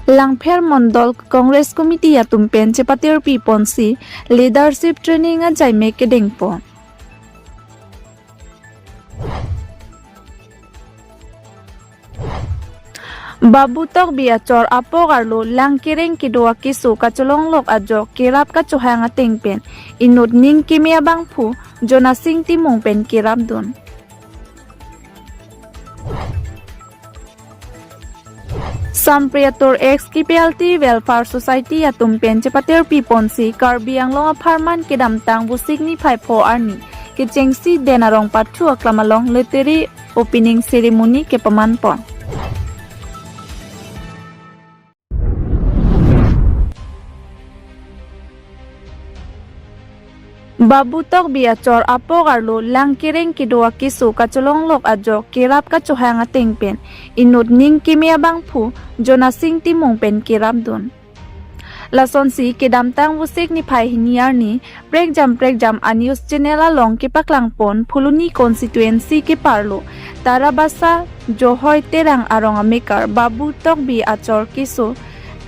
Langpher Mondol Congress Committee atumpen chepatir pi ponsi leadership training a jaime kedengpo. Babu tok biachor apok arlo langkireng kidua kisu kacholong lok ajo kirap kachohang atengpen inut ning kimia bangphu jona sing timong pen kirap dun. Sampriator ex KPLT Welfare Society atumpen chepatir pi ponsi Karbi Anglong apartment kedam tang busigni 5 arni kechengsi denarong pathu aklamalong leteri opening ceremony ke pamanpon. Babu tok biachor apok arlo langkireng kidua kisu kacholong lok ajo kirap kachohang atengpen inut ning kimia bangphu jona sing timong pen kirap dun. Lasonsi kedam tang busik ni phai hiniar ni break jam news channel along ke paklangpon phuluni constituency ke parlo tarabasa johoi terang arong amekar babu tok bi achor kisu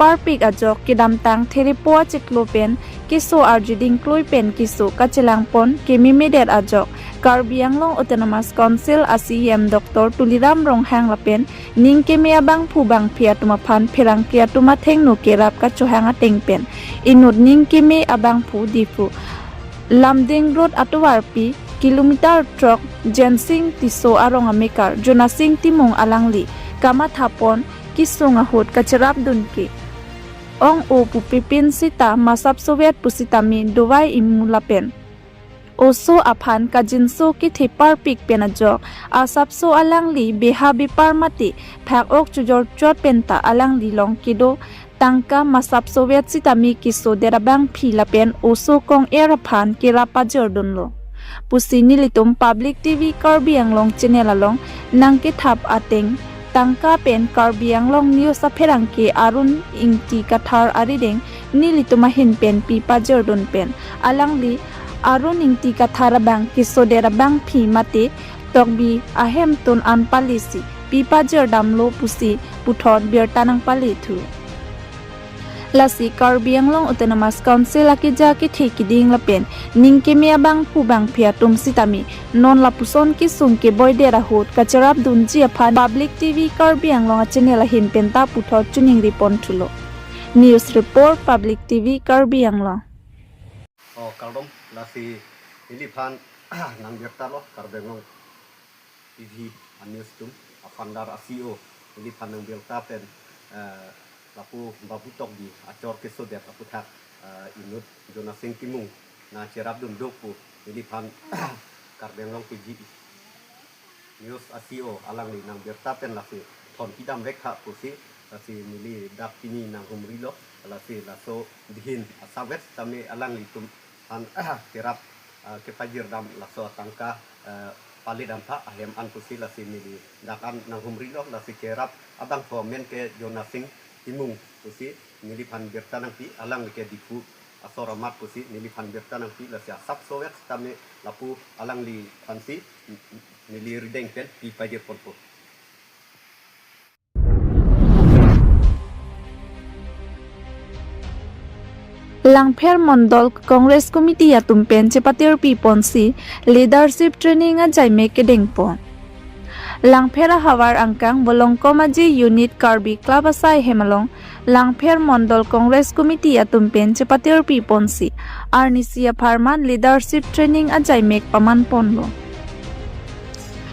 parpik ajok kedam tang theripoa chiklopen kisu arjiding kloipen kisu kachelangpon kemi medet ajok Karbi Anglong Autonomous Council ACM Dr. Tuliram Ronghang lapen ning kemia bang phubang phia tumaphan pherang kia tumatheng nu kerap kachohanga tengpen inut ning kemi abang phu difu lamding road atwarpi kilometer truck jensing tiso arong amekar jonasing timong alangli kama thapon kisunga hut kacharap dunki ong o pupipin sita masap Soviet pusitami duwai imulapen oso aphan kajinso ki thepar pik penajok asapso alangli behabi parmati phak ok chujor chot penta alangli long kido tangka masap Soviet sitami kiso derabang philapen oso kong eraphan kirapa jordunlo pusini litum public TV Karbi Anglong channel along nangke thap ateng tangka pen Karbi Anglong news apherangke arun ingti Kathar arideng nilituma hin pen pipa jordun pen alangli arun ingti Kathar bang kisodera bang phi mate tokbi ahem ton an palisi pipa jordam lo pusi puthot birtanang pali thu lasi Karbi Anglong Autonomous Council akija ki thekiding lapen ningkemia bang phubang phia tum sitami non lapuson ki sungke boidera hot kacharap dunji aphan public TV Karbi Anglong channel hin penta puthot chuning ripon thulo news report public TV Karbi Anglong kaldom lasi iliphan nang birta lo Karbi Anglong TV news tum afandar asio iliphan nang birta pen lapu babu tok di acor keso dia lapu thak inut jona sing timung na cerap dun dopu jadi pan Karbi Anglong PG news asio alang li nang birta pen lasi thon pidam rekha pusi lasi mili dak pini nang humrilo lasi laso dihin asawet sami alang li tum pan cerap ke pajir dam laso tangka pali dam tha ahem an pusi lasi mili dakan nang humrilo lasi cerap abang komen ke jona sing timung pusi nilipan birta nang pi alang ke diku asoramat pusi nilipan birta nang pi lasya sap soet tame lapu alang li pansi nili rideng pen pi pajir ponpo Langpher Mondol Congress Committee atumpen chepatir pi ponsi leadership training a jaime kedengpo Langpher Hawar Angkang Bolongkomaji Unit Karbi Club Asai Hemalong Langpher Mondol Congress Committee atumpen chepatir pi ponsi Arnisia Farman Leadership Training ajai mek paman ponlo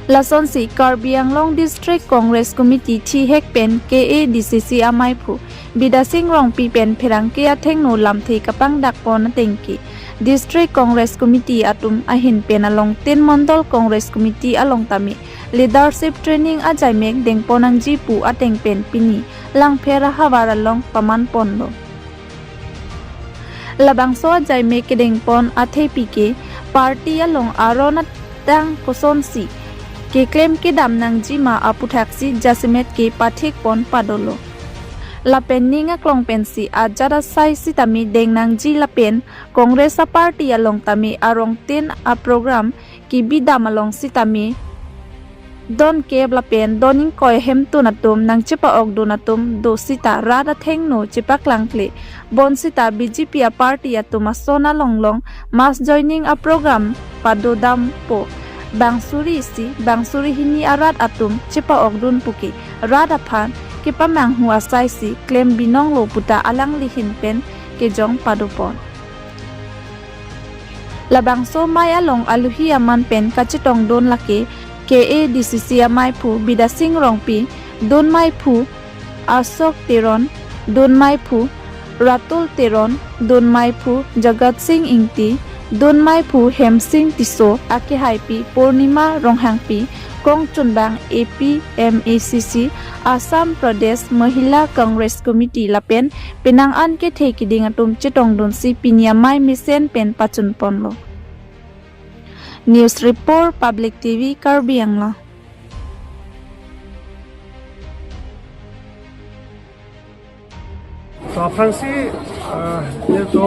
Lasonsi Karbi Anglong District Congress Committee thi hek pen KADCC amaipu bidasing rong pi pen pherang ke atheng no lamthei kapang dak pon tengki District Congress Committee atum ahin pen along tin Mondol Congress Committee along tami leadership training ajai mek dengponang jipu ateng pen pini Langpher Hawar along paman ponlo labangso ajai mek dengpon athei pike party along arona tang kosonsi ke claim ke damnang jima aputhaksi jasimet ke pathik pon padolo lapen ninga klong pensi ajara sai sitami dengnang ji lapen Congress party along tami arong tin a program ki bidam along sitami don keb la pen doning koi hem tu natum nang chipa ok do natum do sita rada theng no chipak langkle bon sita BJP a party atuma sona longlong mas joining a program padodam po bangsuri si bangsuri hini arat atum chipa ok dun puki rada phan kipa mang hua sai si claim binong lo puta alang lihin pen ke jong padopon labang so maya long aluhi aman pen kachitong don lake KADCC amai phu bidasing rongpi don mai phu asok teron don mai phu ratul teron don mai phu jagat singh ingti don mai phu hemsing tiso ake haipi purnima ronghangpi kong chunbang APMACC Assam Pradesh Mahila Congress Committee lapen penang an ke thekiding atum chitong don si pinia mai misen pen pachun ponlo News Report Public TV Karbi Anglong. तो Aphlc ये तो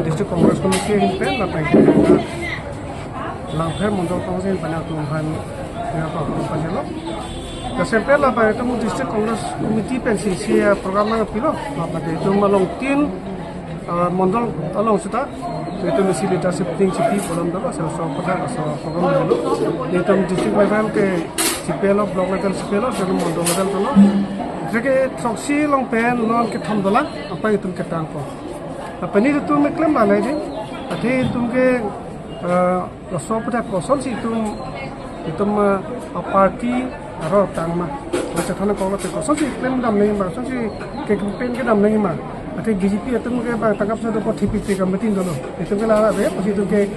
district Congress committee पे लापे लाफे मंडल कांग्रेस बना तो हम यहाँ पर पंचलो तो sample लापे तो डिस्ट्रिक्ट कांग्रेस कमेटी पे सी प्रोग्राम में पिलो लापे तो मालूम 3 मंडल along sudah itu mesti leadership ting CP belum dulu saya pada program dulu itu district level ke CP lo block level CP lo jadi mandor level dulu jadi troksi long pen non ke tham dola apa itu ke tangko apa ni itu meklem balai je ati itu ke so pada kosong si itu party aro tangma macam mana kalau ke kosong si claim dam नहीं macam si ke campaign ke dam नहीं mah ati BJP itu ke tangkap satu pot TPP kamatin dulu itu ke lara deh pas itu ke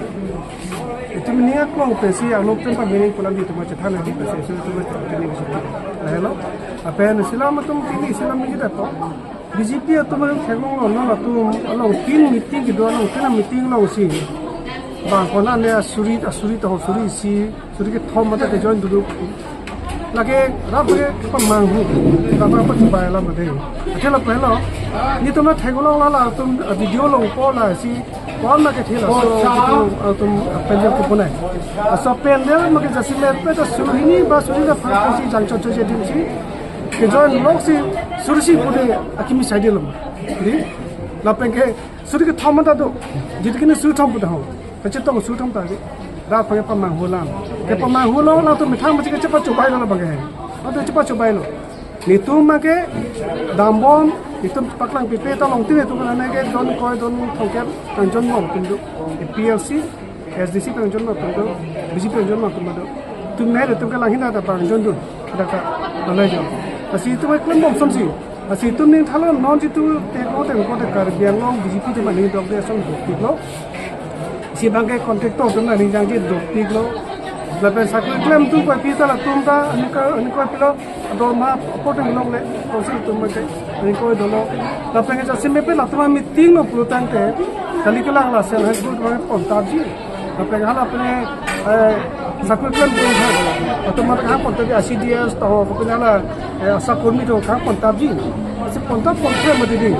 itu meniak long pesi alok tempat mening pulang di tempat cetan lagi pesi itu macam ini bisa hello apa yang Islam itu ini Islam ni kita tu BJP itu macam segong long tu long tin meeting gitu long tin meeting long si bang konan ni suri tahu suri ke thom mata ke join dulu lagi rabu ke pemanghu apa coba lah mati akhirnya pernah ni tu nak thegolong lah tu video long pola si kau nak ke thela so itu tu pendel ke punai so pendel mak jasi lepe tu suri ni bas suri dah fakir si jangcot jadi si ke join log si suri si pune akimi side lom jadi lapeng ke suri ke thom mata tu jadi kini suri thom pun dah kecil tu suri thom tadi dah pakai pemanghulan ke pemanghulan lah tu mitang macam cepat coba lah bagai atau cepat coba lo ni tu make dambon itu paklang PP tolong tin itu kan ke don koi don thongket tanjon mo pindu PLC SDC tanjon mo pindu BJP tanjon mo pindu tu mere tu kan hina ta tanjon tu daka balai jo asi tu mai klem bom somsi asi tu ning thalo non jitu te ko te Karbi Anglong BJP te mani dok de song dok lo si bangke kontraktor tu na ning jang ji dok lo lepas sakit klaim tu kau kita lah tu dah ni kau pilo dorma potong long le konsil tu macam ni kau dolo lepas ni jadi memang lah tu meeting no perlu tangke kali kelang lah sel has good macam kontak je lepas ni halah apne sakit klaim tu atau macam apa kontak ACDS tahu apa ni halah asal kurmi tu kau kontak je asyik kontak macam ni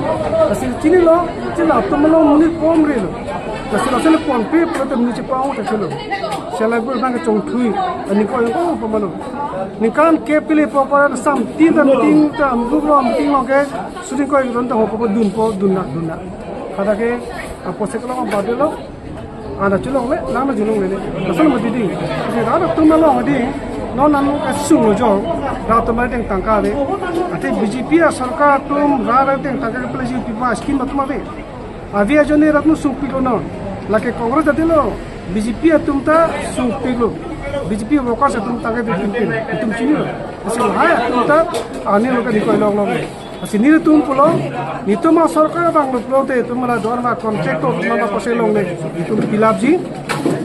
asyik sini lo tu malam ni kom relo Asal pon pe pada municipal tak celo. Selagu bang cong thui ni ko ko pamalo. Ni kan ke pilih popara sam tin dan ting tam gubro ting oke sudah ko ron ta ho dun nak. Kada ke apa sekalo badelo ada culong le lama julong le. Asal mati ding. Jadi ada tu malong adi non nanu asung jo. Ra to mai teng tangka le. Ate BJP sarkar tum ra teng tangka ke pelisi pipa skim matma le. Avia jone ratnu sungpilo no. Laki Kongres jadi lo BJP atum ta sungpilo BJP workers atum ta ke pimpin atum sini lo asil hai atum ta ane lo ka nikoi long asil ni tum pulo ni tu ma sarkar bang lo pulo te tum la dor ma contractor tum ma pasai long le tum pilap ji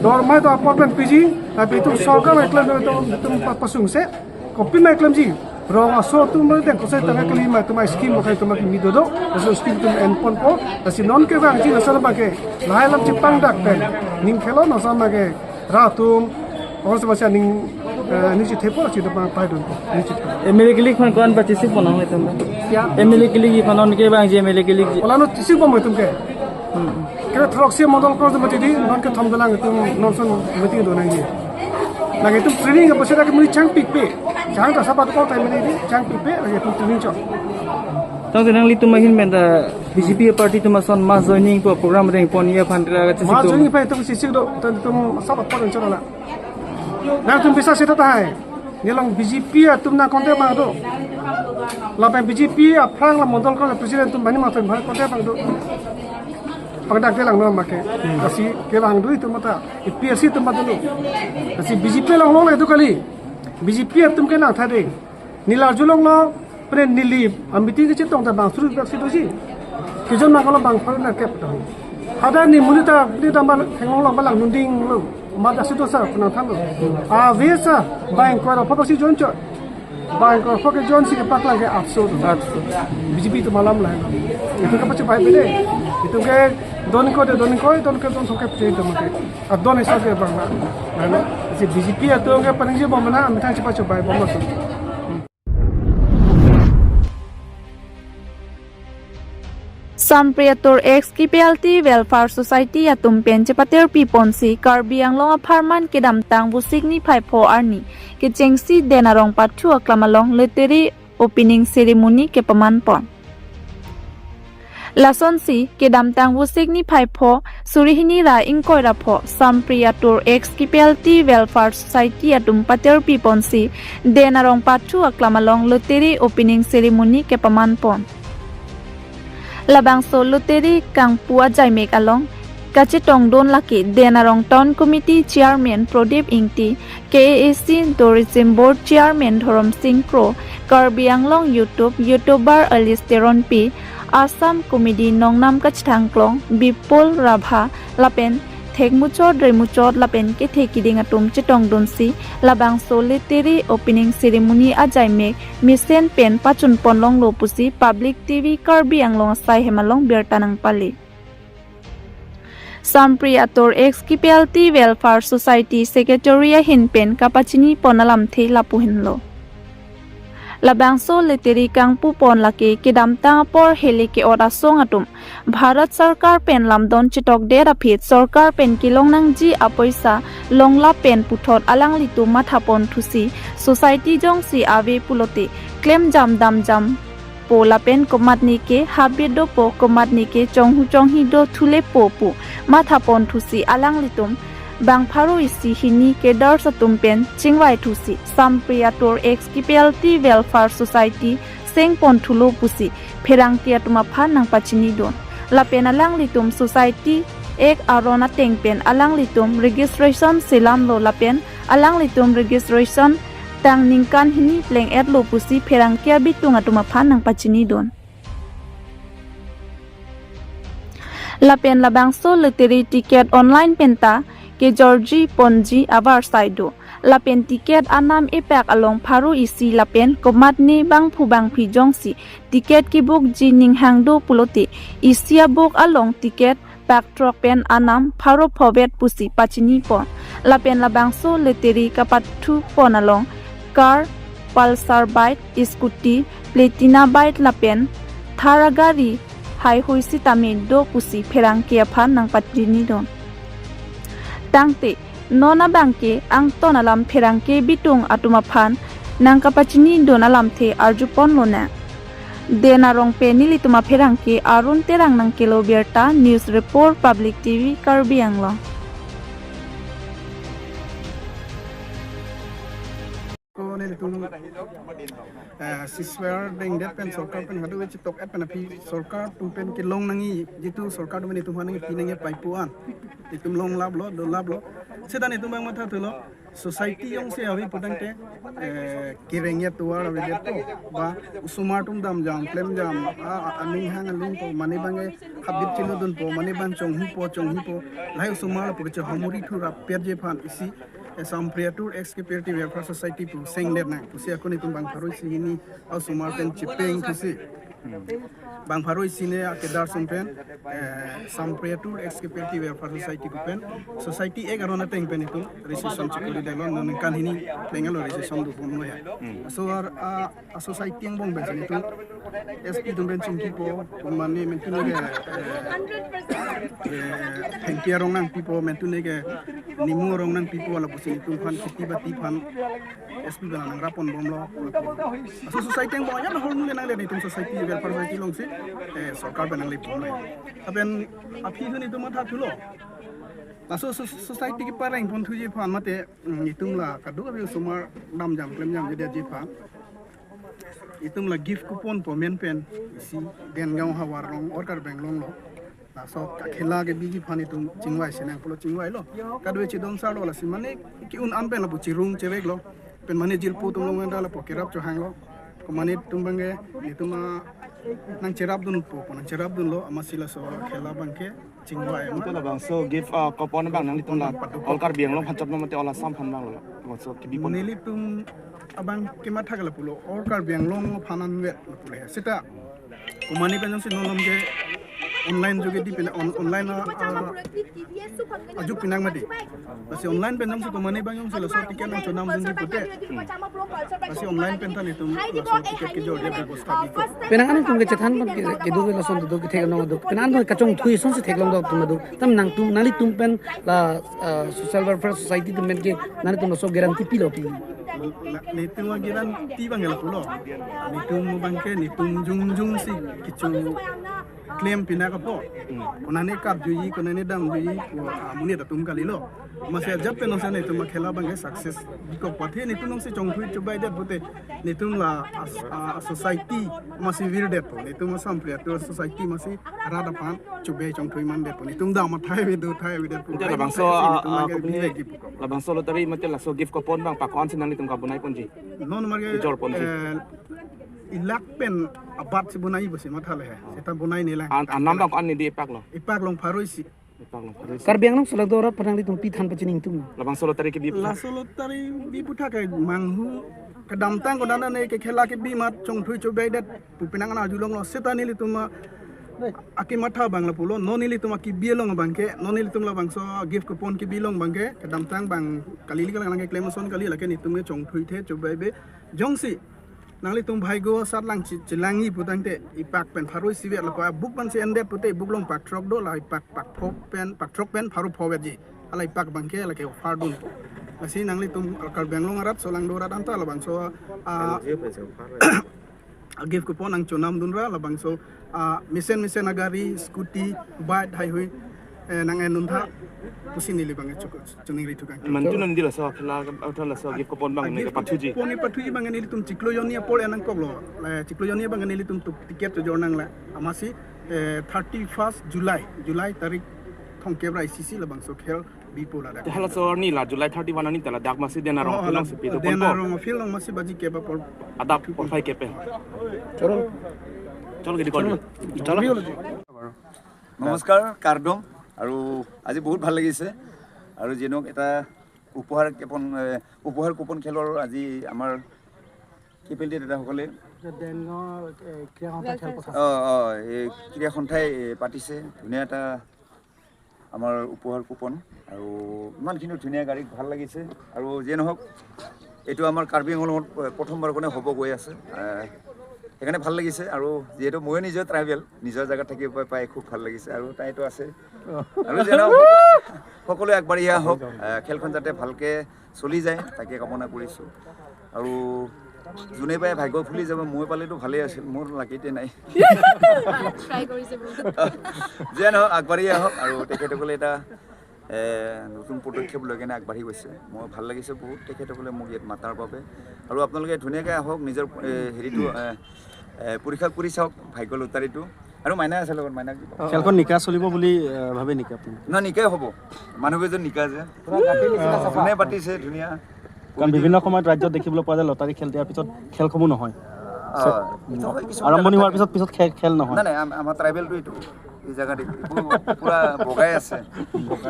dor ma to apartment piji tapi tum sarkar ma eklam to tum pasung se kopi ma eklam ji Rong aso tu mereka kosai tengah kelima tu mai skim makai tu makin midodo, aso skim tu enpon po, asi non ke bang cina sana makai, lahai lam cipang dak pen, ning kelo nasa makai, ratum, orang sebab ning ni cipte po cipta bang pai dun, ni cipta. MLA kilik kan kawan particip pun orang itu. Ya. MLA kilik ni kan orang ke bang je MLA kilik. Orang tu tisip pun itu ke. Kita terlaksana modal kau tu macam ni, non ke thom dalang itu non son meeting tu nanti. lagi tu training apa sih lagi muni cang pipe cang tak sabar kau time ini cang pipe lagi tu training cok tang tenang litu mahin menta BJP party tu mason mas joining po program reng pon ya phandra ka chisi mas tu joining pa itu sisi do tu sabar kau dan cok lah nah tu bisa sih tak hai ni lang BJP tu nak konten bang tu lapan BJP apang lah modal kau presiden tu banyak macam banyak konten bang tu pagdak dia lang naman make kasi kailangan do itu mata PSC tu mata dulu kasi BJP lang long itu kali BJP tum kailangan thade nilar julong lo pre nili amiti ke cetong ta bang suru bak situ si kijon ma kalau bang pare na kep ta ada ni munita ni ta mal hengong long balang nunding lo ma da situ sa kuna thang lo a vesa bang ko ro photo si joncho bang ko photo jon si ke pakla ke apso BJP tu malam lah itu ka pache bai bede itu ke don ko don sokap je itu mate adon isa ke bang na si BJP itu ke paningji bom na mitang cepat coba bom tu Sampriator ex KPLT Welfare Society atum penche pater piponsi Karbi Anglong apartment kedam tang busik ni phai pho arni ke chengsi denarong pathu aklamalong leteri opening ceremony ke paman pon Lasonsi kedam tang busik ni phai pho surihini ra ingkoi ra pho Sampriator ex KPLT Welfare Society atum pater piponsi denarong pathu aklamalong leteri opening ceremony ke paman pon Labang soluteri kang pua jaimek along kachitong don laki denarong town committee chairman Prodip Ingti KAC tourism board chairman Thorom Singh Pro Karbi Anglong YouTuber Alisteron P Assam comedy Nongnam Kachthangklong Bipol Rabha Lapen Thekmuchod Lapen ke thekiding atum chitong donsi labang solitary opening ceremony ajaimek misen pen pachun ponlong lopusi public TV Karbi Anglong sai hemalong bertanang pali Sampriator ex KPLT Welfare Society Secretary Hinpen kapachini ponalam the lapuhinlo labang solitary kang pupon laki kedam tang por heli ke ora song atum Bharat Sarkar pen lamdon chitok dera phit Sarkar pen kilong nang ji apoisa longla pen puthot alang litu mathapon thusi society jong si ave pulote claim jam dam jam pola pen komatni ke habir do po komatni ke chonghi do thule po pu mathapon thusi alang litum bang pharu isi hini ke dar satum pen chingwai thusi Sampriator ex KPLT Welfare Society sengpon thulo pusi pherang tia tuma phan nang pachini don lapen alang litum society ek arona tengpen alang litum registration selam lo lapen alang litum registration tang ningkan hini pleng et lo pusi pherang kia bitunga tuma phan nang pachini don lapen labang so lottery ticket online penta ke Georgie Ponji avar saido lapen ticket anam epek along pharu isi lapen komatni bang phi jongsi ticket ki book ji ninghang do puloti isia book along ticket pak trok pen anam pharu phobet pusi pachini pon lapen labang so leteri kapathu pon along car pulsar bike scooty platina bike lapen tharagari hai hoisi tamin do pusi pherang ke phan nang patini don tangte nona bangke ang tonalam pherangke bitung atuma phan nang kapachini donalam the arjupon lona denarong penili tuma pherangke arun terang nang kilo berta news report public TV Karbi Anglong siswer deng det pen sorkar pen hadu wech tok et pen api sorkar tum pen ke long nangi jitu sorkar dum ni tum hanangi pinangi paipuan itum long lablo do lablo sedan itu bang matha tulo society yong se awi pudangte kirengya tuar awi deto ba sumatum dam jam klem jam aning hang aling po mani bange habit chilu dun po mani bang chong hi po lai sumala puche hamuri thura perje phan isi Sampriator ex KPLT Welfare Society pu sengler na pusi akoni tumbang paroi sini au sumar pen chipeng pusi bang pharoi sine Kathar sumpen sampretur excavative welfare society kupen society ek arona teng pen itu recession chukuli dalon non kan hini bengalo recession du pon ya so ar a society yang bong ben itu SP dumben chingki po mane mentune ge pengkia rongnang pipo mentune ge nimu rongnang pipo wala pusin itu fan kiti bati fan SP banang rapon bomlo so society yang bong ya hol nule nang le itu society welfare society long si सरकार बनाने पड़ रहा है अब इन अभी तो नहीं तो मत हाथ लो लासो सोसाइटी की पर इंफॉर्म थुजी फान मते इतुमला कदु अभी सुमार नाम जाम क्लेम जाम जदे जी फान इतुमला गिफ्ट कूपन पोमेन पेन इसी देनगांव हवारलों और कर बेंगलों लो लासो खेला के बीजी फान इतुम चिंगवाई से ना पुलो चिंगवाई लो कदु चिदों साड़ो वाला सिमने कि उन अनपेन ला पुची रूम चेवेग लो पेन मने जिलपु तुम लोग में डाला पोकेराप जो हांग लो कमाने तुम बंगे इतुमा nang cerap dun po nang cerap dun lo amasila so khela bangke chingwa em to la bang so give coupon bang nang litum la all Karbi Anglong phanchap no mate ola sam phan bang lo so ki bi nili tum abang kema thagala pulo all Karbi Anglong phanan we pule sita kumani penjong si nonom je online joge di pina online aju pinang mati basi online penjong si kumani bangyong si lo so tiket nang chonam dun di pute basi online pentan itu so tiket ki jode ବ୍ୟବস্থা di penangan tum ke chathan ban ke du la son du ke thek no du penan do kachong thui son se thek long do tum du tam nang tum nali tum pen la social welfare society tum men ke nani tum so guarantee pilo pi nitum wagiran ti bangel pulo nitum bangke nitum jung si kichu claim pinaka po konane kap juyi konane dam juyi muni da tum kali lo masih jab penon sa nitum khela bangke success diko pathe nitum se chongthui chubai det bote nitum la society masih wirdet po nitum sample to society masih rada pan chubai chongthui man det po nitum da ma thai we do thai we det po la bang so la bang so lottery mate la so gift coupon bang pakon sinang litum ka bunai ponji non marge ilak pen abat si bunai besi mathale hai seta bunai ni lang nam bang an ni di ipak long pharoi si Karbi Anglong selak dora penang litum pi than pachining tum la bang so lottery ki bi la so lottery bi putha kai manghu kadam tang kodana ne ke khela ke bi mat chong thui chobai det pinang na julong lo seta ni lituma aki matha bangla pulo no ni lituma ki bielong bangke no ni litum la bangso gift coupon ki bilong bangke kadam tang bang kali li lang ke claim son kali la ke nitum chong thui the chobai be jongsi nangli tum bhai go sat lang chilangi putang te ipak pen pharoi sivet la pa buk ban se ende pute buk long pak trok do la ipak pak phok pen pak trok pen pharu phowet ji ala ipak bangke la ke fardun asi nangli tum Karbi Anglong arat solang dorat anta la bang so gift coupon ang chonam dunra la bang so misen agari scooty bike hai hui nang enun tha pusini li bang chuning ri thukan mantu nan dila so khela la so gift coupon bang ne pathuji poni pathuji bang ni tum cikloyonia pol enang koklo la cikloyonia bang ni tum tiket to jornang la amasi 31st July tarik thongkebra ICC la bang so khel bipo la te hala so ni la July 31 ani tala dak masi dena rong film se pi to dena rong film masi baji keba por adap por phai kepe cholo gidi kol নমস্কাৰ কাৰ্ডম আৰু আজি বহুত ভাল লাগিছে আৰু যেনক এটা উপহাৰ coupon খেলৰ আজি আমাৰ কিপেলটি দাদাসকলে এই ক্ৰীড়া সন্থাই পাতিছে ধুনীয়া এটা আমাৰ উপহাৰ কুপন আৰু ইমানখিনি ধুনীয়া গাড়ী ভাল লাগিছে আৰু যে নহওক এইটো আমাৰ কাৰ্বি আংলঙত প্ৰথমবাৰ কাৰণে হ'ব গৈ আছে সেইকাৰণে ভাল লাগিছে আৰু যেহেতু মই নিজৰ ট্ৰাইবেল নিজৰ জায়গা থাকিব পাই খুব ভাল লাগিছে আৰু তাইতো আছে আৰু যেন সকলোৱে আগবাঢ়ি আহক খেলখন যাতে ভালকৈ চলি যায় তাকে কামনা কৰিছোঁ আৰু যোনে পাই ভাগ্য ফুলি যাব মই পালেতো ভালেই আছিল মোৰ লাকিতে নাই যেন আগবাঢ়ি আহক আৰু তেখেতসকলে এটা নতুন পদক্ষেপ লৈ কেনে আগবাঢ়ি গৈছে মই ভাল লাগিছে বহুত তেখেতসকলে মোক ইয়াত মাতাৰ বাবে আৰু আপোনালোকে ধুনীয়াকৈ আহক নিজৰ হেৰিটো পৰীক্ষা কৰি চাওক ভাগ্য লটাৰীটো আৰু মাইনা আছে লগত মাইনা খেলখন নিকা চলিব বুলি ভাবে নেকি আপুনি নহয় নিকাই হ'ব মানুহকেইজন নিকা যে যোনে পাতিছে ধুনীয়া কাৰণ বিভিন্ন সময়ত ৰাজ্যত দেখিবলৈ পোৱা যায় লটাৰী খেল দিয়াৰ পিছত খেলসমূহ নহয় আৰম্ভণি হোৱাৰ পিছত খেল নহয় নাই আমাৰ ট্ৰাইবেলটো এইটো এই জেগাত পুৰা বগাই আছে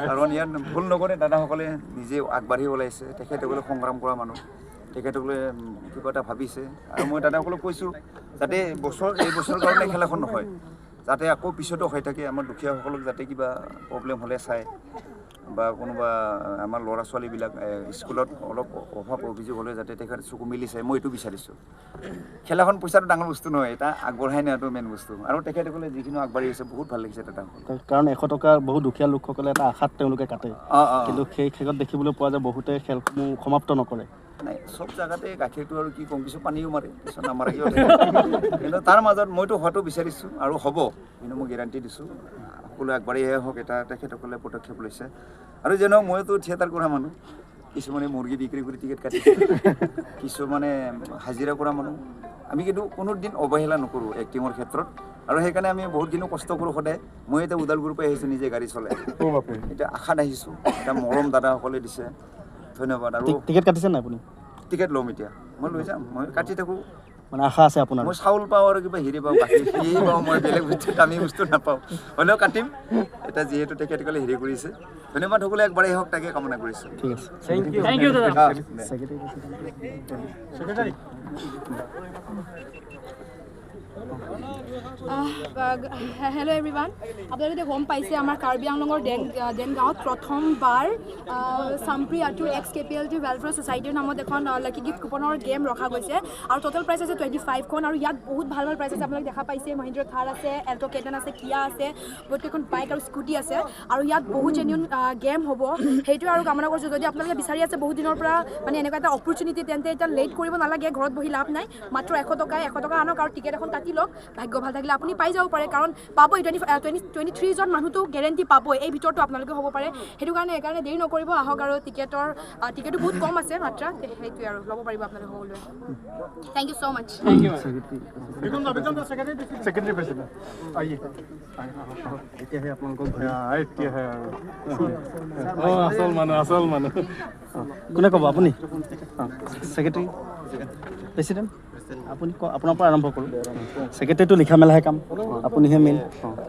কাৰণ ইয়াত ভুল নকৰে দাদাসকলে নিজে আগবাঢ়ি ওলাইছে তেখেতসকলে সংগ্ৰাম কৰা মানুহ তেখেতসকলে কিবা এটা ভাবিছে আৰু মই দাদাসকলক কৈছোঁ যাতে এই বছৰৰ কাৰণে খেলাখন নহয় যাতে আকৌ পিছতো হৈ থাকে আমাৰ দুখীয়াসকলক যাতে কিবা প্ৰব্লেম হ'লে চায় বা কোনোবা আমাৰ ল'ৰা ছোৱালীবিলাক স্কুলত অলপ অভাৱ অভিযোগ হ'লে যাতে তেখেত চকু মিলি চায় মই এইটো বিচাৰিছোঁ খেলাখন পইচাটো ডাঙৰ বস্তু নহয় এটা আগবঢ়াই নিয়াটো মেইন বস্তু আৰু তেখেতসকলে যিখিনি আগবাঢ়ি আছে বহুত ভাল লাগিছে দাদাসকল কাৰণ 100 টকা বহুত দুখীয়া লোকসকলে এটা আশাত তেওঁলোকে কাটে কিন্তু সেই শেষত দেখিবলৈ পোৱা যায় বহুতে খেলসমূহ সমাপ্ত নকৰে নাই চব জেগাতে গাখীৰটো আৰু কি কম কিছু পানীও মাৰে কিছু নামাৰাকেও কিন্তু তাৰ মাজত মইতো হোৱাটো বিচাৰিছোঁ আৰু হ'ব কিন্তু মই গেৰাণ্টি দিছোঁ সকলোৱে আগবাঢ়িহে হওক এটা তেখেতসকলে পদক্ষেপ লৈছে আৰু যেনেও মইতো থিয়েটাৰ কৰা মানুহ কিছুমানে মুৰ্গী বিক্ৰী কৰি টিকেট কাটিছে কিছুমানে হাজিৰা কৰা মানুহ আমি কিন্তু কোনো দিন অৱহেলা নকৰোঁ এক্টিঙৰ ক্ষেত্ৰত আৰু সেইকাৰণে আমি বহুত দিনো কষ্ট কৰোঁ সদায় মই এতিয়া ওদালগুৰিৰ পৰা আহিছোঁ নিজে গাড়ী চলাই এতিয়া আশাত আহিছোঁ এতিয়া মৰম দাদাসকলে দিছে ধন্যবাদ আৰু টিকেট কাটিছে নাই আপুনি টিকেট ল'ম এতিয়া মই লৈ যাম মই কাটি থাকোঁ মানে আশা আছে আপোনাৰ মই চাউল পাওঁ আৰু কিবা হেৰি পাওঁ গাখীৰ সেয়ে পাওঁ মই বেলেগ বস্তু দামী বস্তু নাপাওঁ হ'লেও কাটিম এতিয়া যিহেতু তেখেতসকলে হেৰি কৰিছে ধন্যবাদ সকলোৱে একবাৰেই হওক তাকে কামনা কৰিছোঁ ঠিক আছে Thank you, দাদা। হেল্ল' এভৰিৱান আপোনালোকে গম পাইছে আমাৰ কাৰ্বি আংলঙৰ দেন গাঁৱত প্ৰথমবাৰ চাম্প্ৰি আটুৰ এক্স KPLT ৱেলফেয়াৰ ছ'চাইটিৰ নামত এখন লাকি গিফ্ট কুপনৰ গেম ৰখা গৈছে আৰু টোটেল প্ৰাইচ আছে 25খন আৰু ইয়াত বহুত ভাল ভাল প্ৰাইচ আছে আপোনালোকে দেখা পাইছে মহিন্দ্ৰ থাৰ আছে এল্টো কেটেন আছে কিয়া আছে বহুতকেইখন বাইক আৰু স্কুটি আছে আৰু ইয়াত বহুত জেনুইন গেম হ'ব সেইটোৱে আৰু কামনা কৰিছোঁ যদি আপোনালোকে বিচাৰি আছে বহুত দিনৰ পৰা মানে এনেকুৱা এটা অপৰচুনিটি তেন্তে এতিয়া লেট কৰিব নালাগে ঘৰত বহি লাভ নাই মাত্ৰ 100 টকা আনক আৰু টিকেট এখন কাটি লওক ভাগ্য ভাল থাকিলে আপুনি পাই যাব পাৰে কাৰণ পাবই 23 জন মানুহটো গেৰেণ্টি পাবই এই ভিতৰতো আপোনালোকে হ'ব পাৰে সেইটো কাৰণে দেৰি নকৰিব আহক আৰু টিকেটো বহুত কম আছে মাত্ৰা সেইটোৱে আৰু ল'ব পাৰিব আপোনালোকে সকলোৱে thank you so' much secretary president आइए এতিয়াহে আপোনালোকক असल मानो কোনে ক'ব আপুনি ছেক্ৰেটাৰী প্ৰেচিডেণ্ট আপুনি আপোনাৰ পৰা আৰম্ভ কৰোঁ ছেক্ৰেটাৰীটো লিখা মেলাহে কাম আপুনিহে মেইন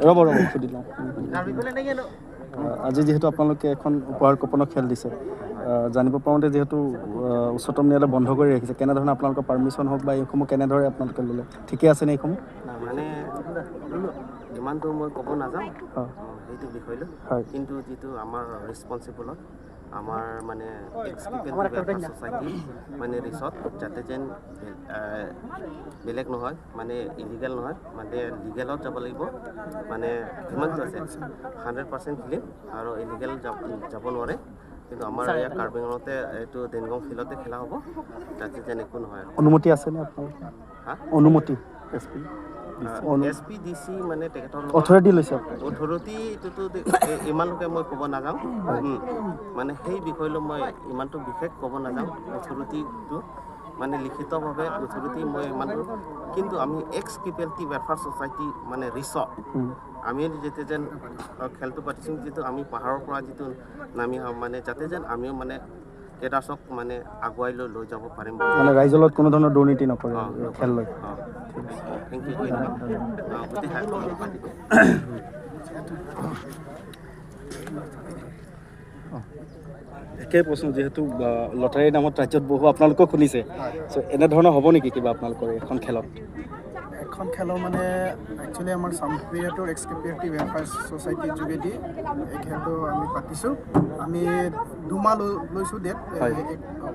ৰ'ব সুধি লওঁ আজি যিহেতু আপোনালোকে এখন উপহাৰ কুপনৰ খেল দিছে জানিব পাৰোঁতে যিহেতু উচ্চতম ন্যায়ালয়ে বন্ধ কৰি ৰাখিছে কেনেধৰণে আপোনালোকৰ পাৰ্মিশ্যন হওক বা এইসমূহ কেনেদৰে আপোনালোকে ল'লে ঠিকে আছেনে এইসমূহ মানে ইমানটো মই ক'ব নাযাওঁ সেইটো বিষয়লৈ কিন্তু যিটো আমাৰ ৰেছপনচিবলত আমাৰ মানে ছ'চাইটি মানে ৰিচৰ্ট যাতে যেন বেলেগ নহয় মানে ইলিগেল নহয় মানে লিগেলত যাব লাগিব মানে কিমানটো আছে 100% ক্লিন আৰু ইলিগেল যাব নোৱাৰে কিন্তু আমাৰ ইয়াত কাৰ্বি আংলঙতে এইটো দেনগং ফিল্ডতে খেলা হ'ব যাতে যেন একো নহয় অনুমতি আছেনে আপোনালোকৰ অনুমতি SPDC মানে তেখেতৰ অথৰিটি লৈছে অথৰিটিটোতো ইমানলৈকে মই ক'ব নাযাওঁ মানে সেই বিষয়লৈ মই ইমানটো বিশেষ ক'ব নাযাওঁ অথৰিটিটো মানে লিখিতভাৱে অথৰিটি মই ইমানটো কিন্তু আমি এক্স KPLT ৱেলফেয়াৰ ছ'চাইটি মানে ৰিচৰ্ট আমি যেতিয়া যেন খেলটো পাতিছোঁ যিটো আমি পাহাৰৰ পৰা যিটো নামি মানে যাতে যেন আমিও মানে কেইটাচক মানে আগুৱাই লৈ যাব পাৰিম মানে ৰাইজৰ লগত কোনো ধৰণৰ দুৰ্নীতি নকৰে খেল লৈ থেংক ইউ একেই প্ৰশ্ন যিহেতু লটাৰীৰ নামত ৰাজ্যত বহু আপোনালোকক শুনিছে চ' এনেধৰণৰ হ'ব নেকি কিবা আপোনালোকৰ এখন খেলত এখন খেলৰ মানে একচুৱেলি আমাৰ চাম্প্ৰিয়াটোৰ এক্স KPLT ৱেলফেয়াৰ ছ'চাইটিৰ যোগেদি এই খেলটো আমি পাতিছোঁ আমি 2 মাহ লৈছোঁ ডেট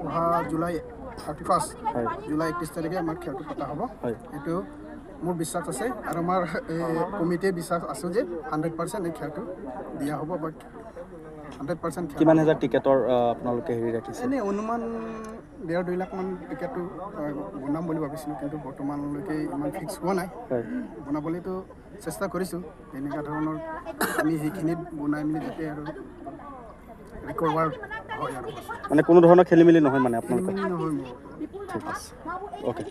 অহা জুলাই 31 জুলাই 31 তাৰিখে আমাৰ খেলটো পতা হ'ব এইটো মোৰ বিশ্বাস আছে আৰু আমাৰ কমিটিয়ে বিশ্বাস আছে যে 100% এই খেলটো দিয়া হ'ব বাট 100% কিমান হাজাৰ টিকেটৰ আপোনালোকে হেৰি ৰাখিছে এনেই অনুমান 1.5-2 লাখমান টিকেটটো বনাম বুলি ভাবিছিলোঁ কিন্তু বৰ্তমানলৈকে ইমান ফিক্স হোৱা নাই বনাবলৈতো চেষ্টা কৰিছোঁ তেনেকুৱা ধৰণৰ আমি সেইখিনিত বনাই মেলি যাতে আৰু ৰিকভাৰ হয় আৰু মানে কোনো ধৰণৰ খেলি মেলি নহয় মানে আপোনালোকৰ নহয় ঠিক আছে অ'কে